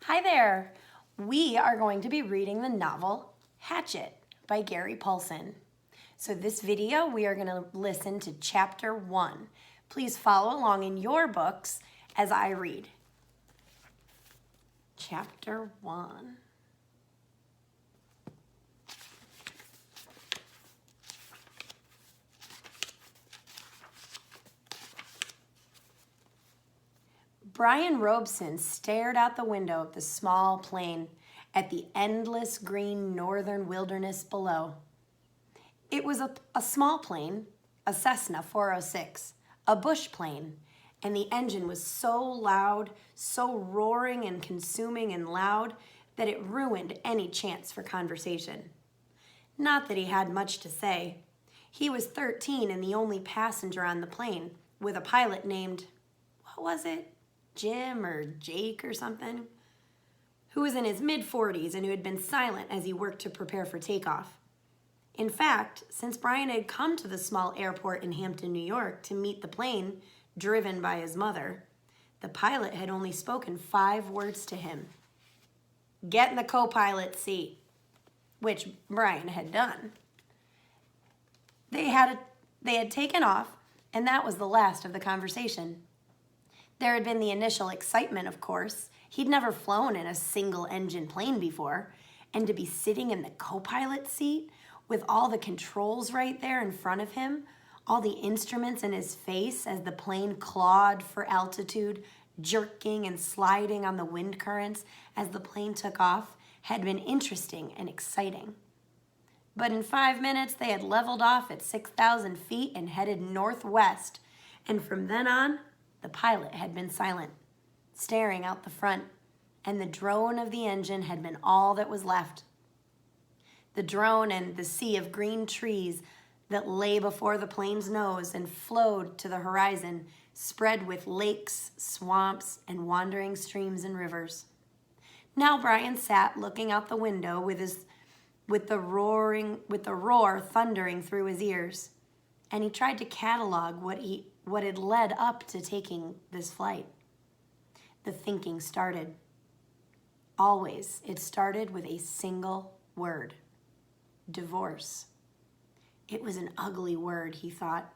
Hi there! We are going to be reading the novel Hatchet by Gary Paulsen. So this video, we are going to listen to chapter 1. Please follow along in your books as I read. Chapter 1. Brian Robeson stared out the window of the small plane at the endless green northern wilderness below. It was a small plane, a Cessna 406, a bush plane, and the engine was so loud, so roaring and consuming and loud, that it ruined any chance for conversation. Not that he had much to say. He was 13 and the only passenger on the plane, with a pilot named, what was it? Jim or Jake or something, who was in his mid-40s and who had been silent as he worked to prepare for takeoff. In fact, since Brian had come to the small airport in Hampton, New York to meet the plane driven by his mother, the pilot had only spoken 5 words to him. Get in the co-pilot seat, which Brian had done. They had taken off, and that was the last of the conversation. There had been the initial excitement, of course. He'd never flown in a single-engine plane before, and to be sitting in the co-pilot seat with all the controls right there in front of him, all the instruments in his face as the plane clawed for altitude, jerking and sliding on the wind currents as the plane took off, had been interesting and exciting. But in 5 minutes, they had leveled off at 6,000 feet and headed northwest, and from then on, the pilot had been silent, staring out the front, and the drone of the engine had been all that was left. The drone and the sea of green trees that lay before the plane's nose and flowed to the horizon, spread with lakes, swamps, and wandering streams and rivers. Now Brian sat looking out the window with the roar thundering through his ears, and he tried to catalog what had led up to taking this flight. The thinking started. Always, it started with a single word: divorce. It was an ugly word, he thought.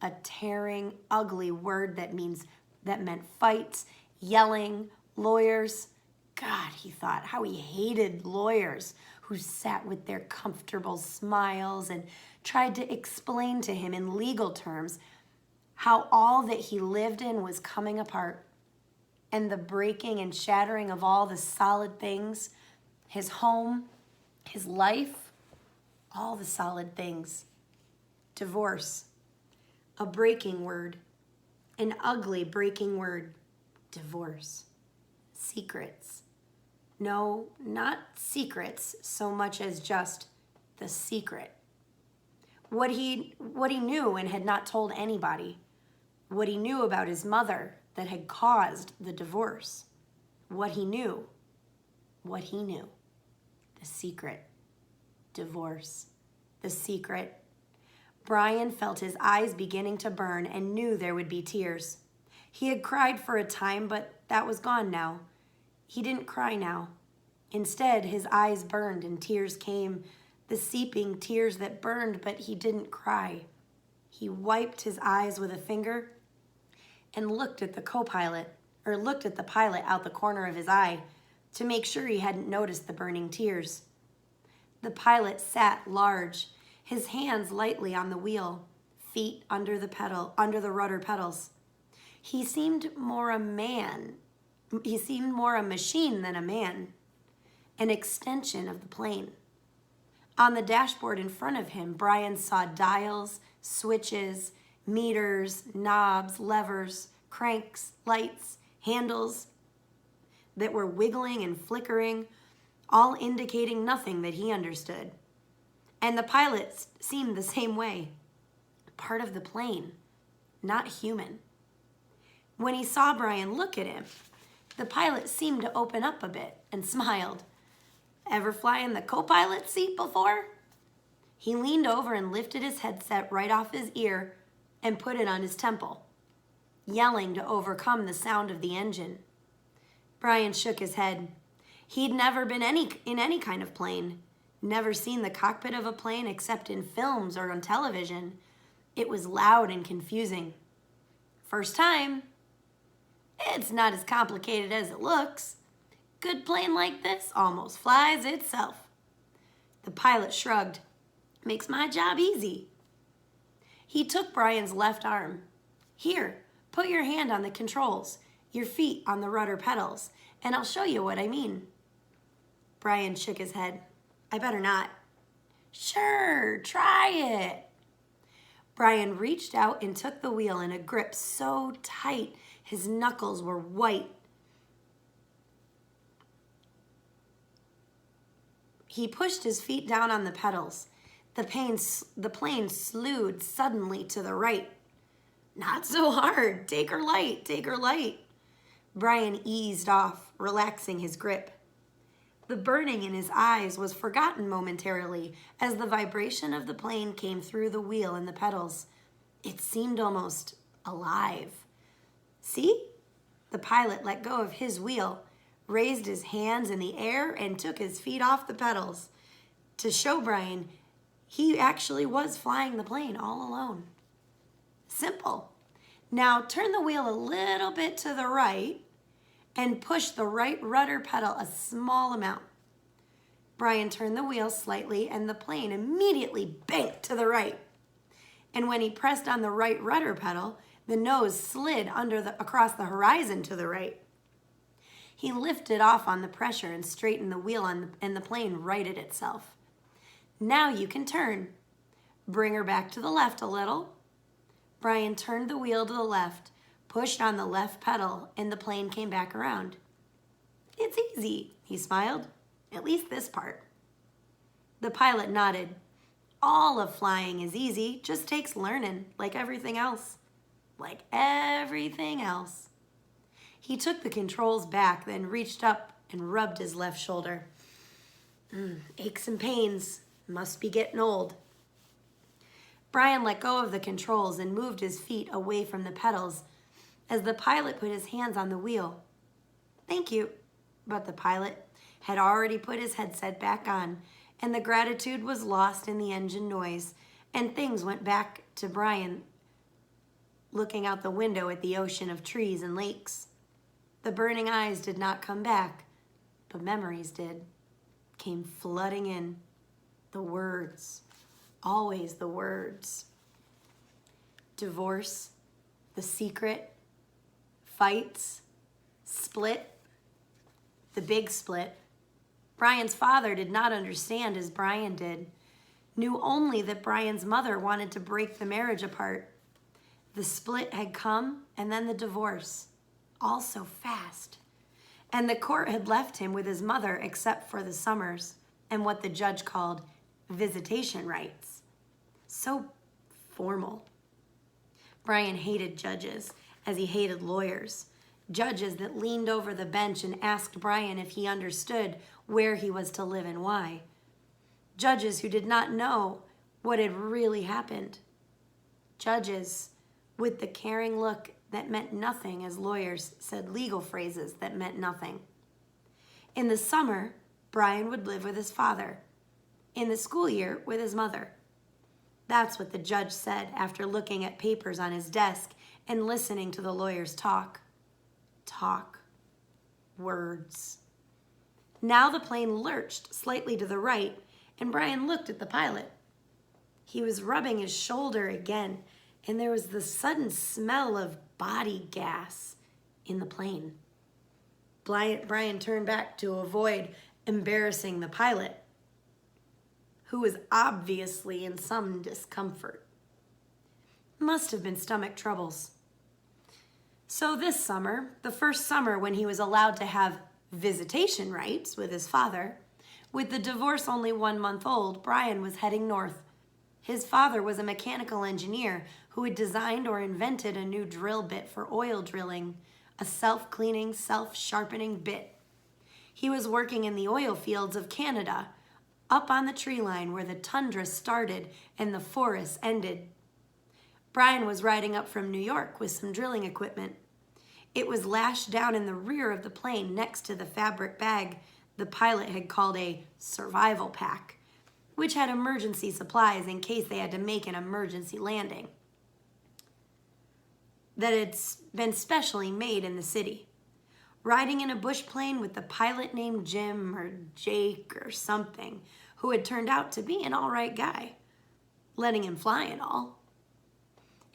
A tearing, ugly word that meant fights, yelling, lawyers. God, he thought, how he hated lawyers who sat with their comfortable smiles and tried to explain to him in legal terms how all that he lived in was coming apart, and the breaking and shattering of all the solid things, his home, his life, all the solid things. Divorce, a breaking word, an ugly breaking word. Divorce. Secrets. No, not secrets so much as just the secret. What he knew and had not told anybody. What he knew about his mother that had caused the divorce. What he knew. The secret. Divorce. The secret. Brian felt his eyes beginning to burn and knew there would be tears. He had cried for a time, but that was gone now. He didn't cry now. Instead, his eyes burned and tears came, the seeping tears that burned, but he didn't cry. He wiped his eyes with a finger and looked at the pilot out the corner of his eye to make sure he hadn't noticed the burning tears. The pilot sat large, his hands lightly on the wheel, feet under the rudder pedals. He seemed more a machine than a man, an extension of the plane. On the dashboard in front of him, Brian saw dials, switches, meters, knobs, levers, cranks, lights, handles that were wiggling and flickering, all indicating nothing that he understood. And the pilot seemed the same way, part of the plane, not human. When he saw Brian look at him, the pilot seemed to open up a bit and smiled. Ever fly in the co-pilot seat before? He leaned over and lifted his headset right off his ear and put it on his temple, yelling to overcome the sound of the engine. Brian shook his head. He'd never been in any kind of plane, never seen the cockpit of a plane except in films or on television. It was loud and confusing. First time. It's not as complicated as it looks. Good plane like this almost flies itself. The pilot shrugged. Makes my job easy. He took Brian's left arm. Here, put your hand on the controls, your feet on the rudder pedals, and I'll show you what I mean. Brian shook his head. I better not. Sure, try it. Brian reached out and took the wheel in a grip so tight his knuckles were white. He pushed his feet down on the pedals. The plane slewed suddenly to the right. Not so hard. Take her light, take her light. Brian eased off, relaxing his grip. The burning in his eyes was forgotten momentarily as the vibration of the plane came through the wheel and the pedals. It seemed almost alive. See? The pilot let go of his wheel, raised his hands in the air, and took his feet off the pedals to show Brian he actually was flying the plane all alone. Simple. Now turn the wheel a little bit to the right and push the right rudder pedal a small amount. Brian turned the wheel slightly and the plane immediately banked to the right. And when he pressed on the right rudder pedal, the nose slid across the horizon to the right. He lifted off on the pressure and straightened the wheel and the plane righted itself. Now you can turn. Bring her back to the left a little. Brian turned the wheel to the left, pushed on the left pedal, and the plane came back around. It's easy, he smiled. At least this part. The pilot nodded. All of flying is easy, just takes learning, like everything else. Like everything else. He took the controls back, then reached up and rubbed his left shoulder. Aches and pains. Must be getting old. Brian let go of the controls and moved his feet away from the pedals as the pilot put his hands on the wheel. Thank you. But the pilot had already put his headset back on, and the gratitude was lost in the engine noise, and things went back to Brian looking out the window at the ocean of trees and lakes. The burning eyes did not come back, but memories did, came flooding in. The words, always the words. Divorce, the secret, fights, split, the big split. Brian's father did not understand as Brian did, knew only that Brian's mother wanted to break the marriage apart. The split had come, and then the divorce, all so fast. And the court had left him with his mother except for the summers and what the judge called visitation rights. So formal. Brian hated judges as he hated lawyers. Judges that leaned over the bench and asked Brian if he understood where he was to live and why. Judges who did not know what had really happened. Judges with the caring look that meant nothing as lawyers said legal phrases that meant nothing. In the summer, Brian would live with his father. In the school year, with his mother. That's what the judge said after looking at papers on his desk and listening to the lawyers talk. Talk. Words. Now the plane lurched slightly to the right, and Brian looked at the pilot. He was rubbing his shoulder again, and there was the sudden smell of body gas in the plane. Brian turned back to avoid embarrassing the pilot, who was obviously in some discomfort. Must have been stomach troubles. So this summer, the first summer when he was allowed to have visitation rights with his father, with the divorce only 1 month old, Brian was heading north. His father was a mechanical engineer who had designed or invented a new drill bit for oil drilling, a self-cleaning, self-sharpening bit. He was working in the oil fields of Canada, up on the tree line where the tundra started and the forest ended. Brian was riding up from New York with some drilling equipment. It was lashed down in the rear of the plane next to the fabric bag the pilot had called a survival pack, which had emergency supplies in case they had to make an emergency landing, that had been specially made in the city. Riding in a bush plane with the pilot named Jim or Jake or something, who had turned out to be an all right guy, letting him fly and all.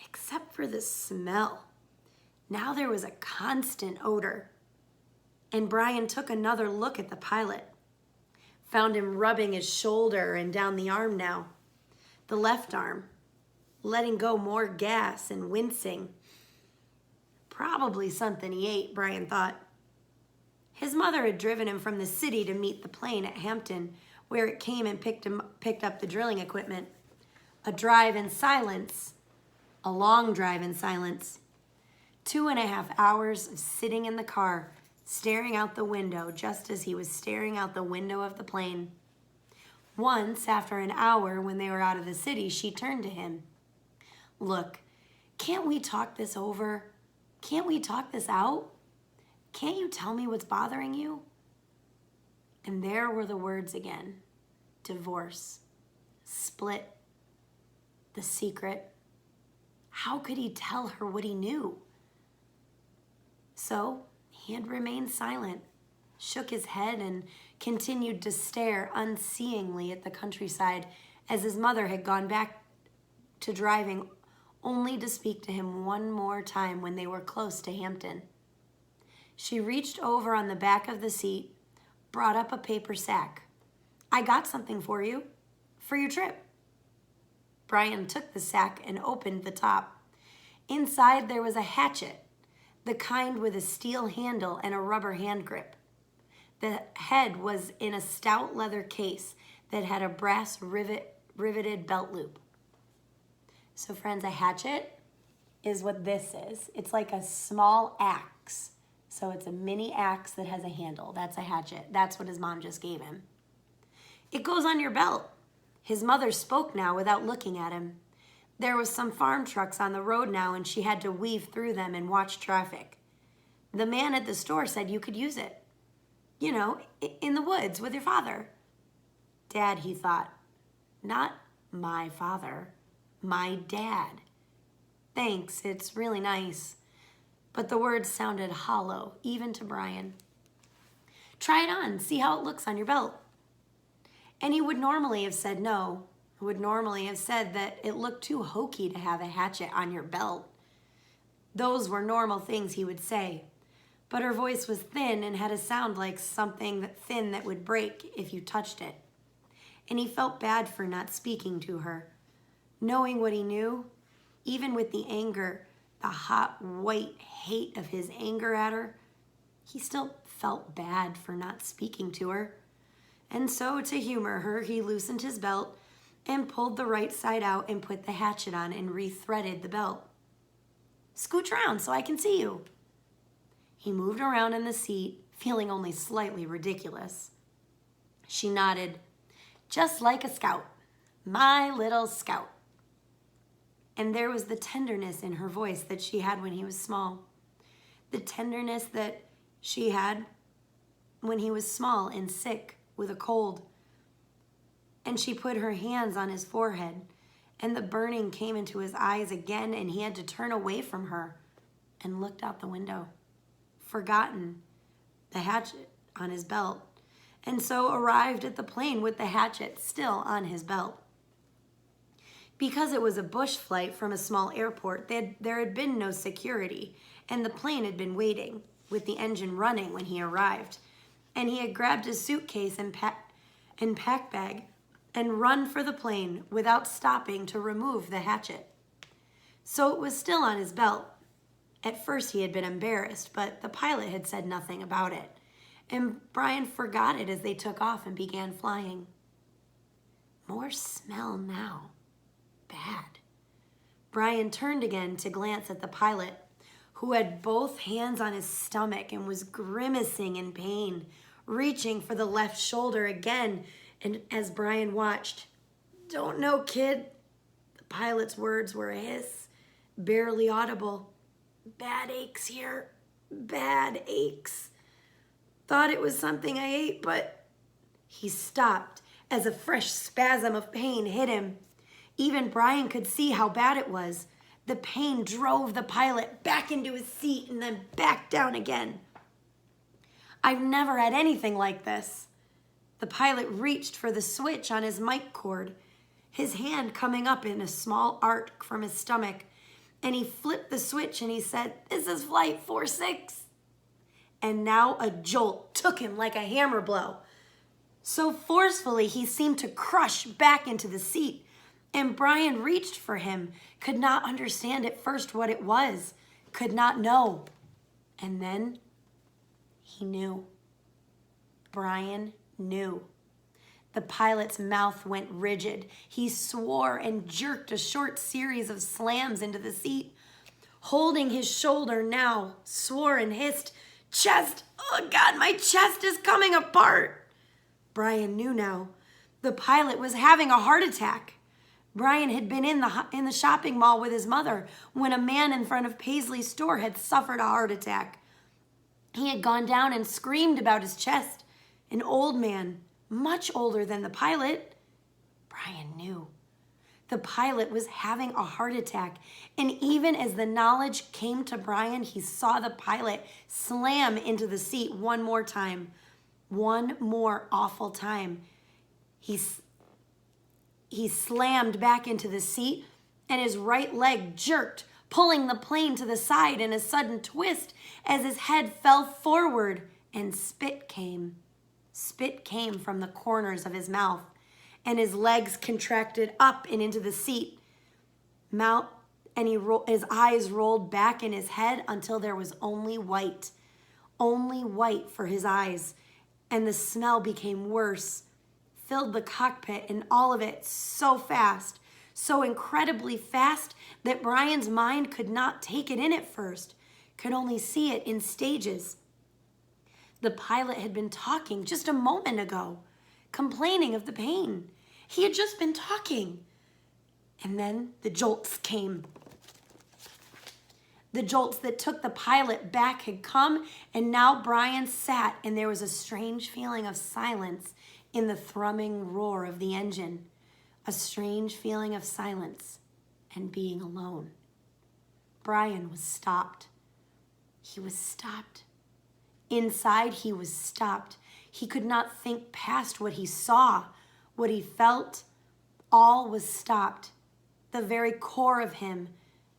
Except for the smell. Now there was a constant odor. And Brian took another look at the pilot. Found him rubbing his shoulder and down the arm now. The left arm, letting go more gas and wincing. Probably something he ate, Brian thought. His mother had driven him from the city to meet the plane at Hampton, where it came and picked up the drilling equipment. A drive in silence, a long drive in silence. 2.5 hours of sitting in the car, staring out the window just as he was staring out the window of the plane. Once, after an hour when they were out of the city, she turned to him. "Look, can't we talk this over? Can't we talk this out? Can't you tell me what's bothering you?" And there were the words again. Divorce. Split. The secret. How could he tell her what he knew? So he had remained silent, shook his head, and continued to stare unseeingly at the countryside as his mother had gone back to driving, only to speak to him one more time when they were close to Hampton. She reached over on the back of the seat, brought up a paper sack. "I got something for you, for your trip." Brian took the sack and opened the top. Inside there was a hatchet, the kind with a steel handle and a rubber hand grip. The head was in a stout leather case that had a brass riveted belt loop. So friends, a hatchet is what this is. It's like a small axe. So it's a mini axe that has a handle. That's a hatchet. That's what his mom just gave him. "It goes on your belt." His mother spoke now without looking at him. There was some farm trucks on the road now, and she had to weave through them and watch traffic. The man at the store said you could use it. You know, in the woods with your father. Dad, he thought. Not my father. My dad. Thanks, it's really nice. But the words sounded hollow, even to Brian. "Try it on, see how it looks on your belt." And he would normally have said no, would normally have said that it looked too hokey to have a hatchet on your belt. Those were normal things he would say. But her voice was thin and had a sound like something thin that would break if you touched it. And he felt bad for not speaking to her. Knowing what he knew, even with the anger, the hot, white hate of his anger at her, he still felt bad for not speaking to her. And so, to humor her, he loosened his belt and pulled the right side out and put the hatchet on and rethreaded the belt. "Scooch around so I can see you." He moved around in the seat, feeling only slightly ridiculous. She nodded, "Just like a scout. My little scout." And there was the tenderness in her voice that she had when he was small. The tenderness that she had when he was small and sick with a cold. And she put her hands on his forehead, and the burning came into his eyes again, and he had to turn away from her and looked out the window, forgotten the hatchet on his belt, and so arrived at the plane with the hatchet still on his belt. Because it was a bush flight from a small airport, there had been no security, and the plane had been waiting, with the engine running when he arrived, and he had grabbed his suitcase and pack bag and run for the plane without stopping to remove the hatchet. So it was still on his belt. At first he had been embarrassed, but the pilot had said nothing about it, and Brian forgot it as they took off and began flying. More smell now. Bad. Brian turned again to glance at the pilot, who had both hands on his stomach and was grimacing in pain, reaching for the left shoulder again. And as Brian watched, "Don't know, kid." The pilot's words were a hiss, barely audible. "Bad aches here. Bad aches." thought it was something I ate, but... He stopped as a fresh spasm of pain hit him. Even Brian could see how bad it was. The pain drove the pilot back into his seat and then back down again. I've never had anything like this. The pilot reached for the switch on his mic cord, his hand coming up in a small arc from his stomach, and he flipped the switch and he said, "This is Flight 46. And now a jolt took him like a hammer blow. So forcefully he seemed to crush back into the seat, and Brian reached for him, could not understand at first what it was, could not know. And then he knew. Brian knew. The pilot's mouth went rigid. He swore and jerked a short series of slams into the seat. Holding his shoulder now, swore and hissed, "Chest! Oh God, my chest is coming apart!" Brian knew now. The pilot was having a heart attack. Brian had been in the shopping mall with his mother when a man in front of Paisley's store had suffered a heart attack. He had gone down and screamed about his chest. An old man, much older than the pilot. Brian knew. The pilot was having a heart attack, and even as the knowledge came to Brian, he saw the pilot slam into the seat one more time. One more awful time. He slammed back into the seat, and his right leg jerked, pulling the plane to the side in a sudden twist as his head fell forward, and spit came. Spit came from the corners of his mouth, and his legs contracted up and into the seat. His eyes rolled back in his head until there was only white for his eyes. And the smell became worse, filled the cockpit, and all of it so fast, so incredibly fast that Brian's mind could not take it in at first, could only see it in stages. The pilot had been talking just a moment ago, complaining of the pain. He had just been talking. And then the jolts came. The jolts that took the pilot back had come, and now Brian sat, and there was a strange feeling of silence in the thrumming roar of the engine. A strange feeling of silence and being alone. Brian was stopped. He was stopped. Inside, he was stopped. He could not think past what he saw, what he felt. All was stopped. The very core of him,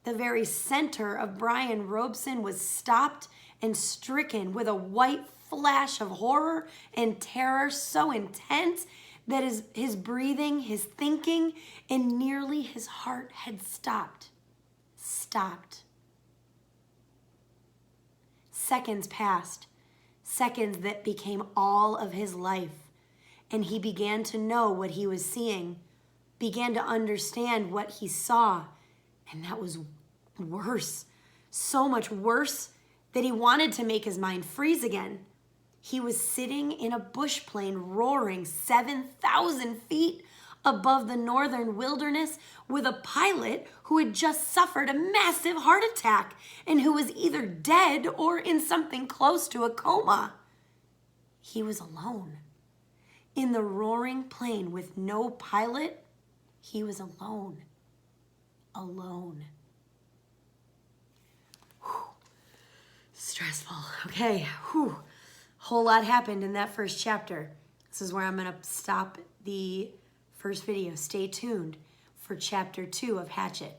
the very center of Brian Robeson, was stopped and stricken with a white flash of horror and terror so intense that his breathing, his thinking, and nearly his heart had stopped. Stopped. Seconds passed, seconds that became all of his life, and he began to know what he was seeing, began to understand what he saw. And that was worse, so much worse that he wanted to make his mind freeze again. He was sitting in a bush plane roaring 7,000 feet above the northern wilderness with a pilot who had just suffered a massive heart attack and who was either dead or in something close to a coma. He was alone. In the roaring plane with no pilot, he was alone. Alone. Whew. Stressful. Okay. Whew. Whole lot happened in that first chapter. This is where I'm going to stop the first video. Stay tuned for chapter 2 of Hatchet.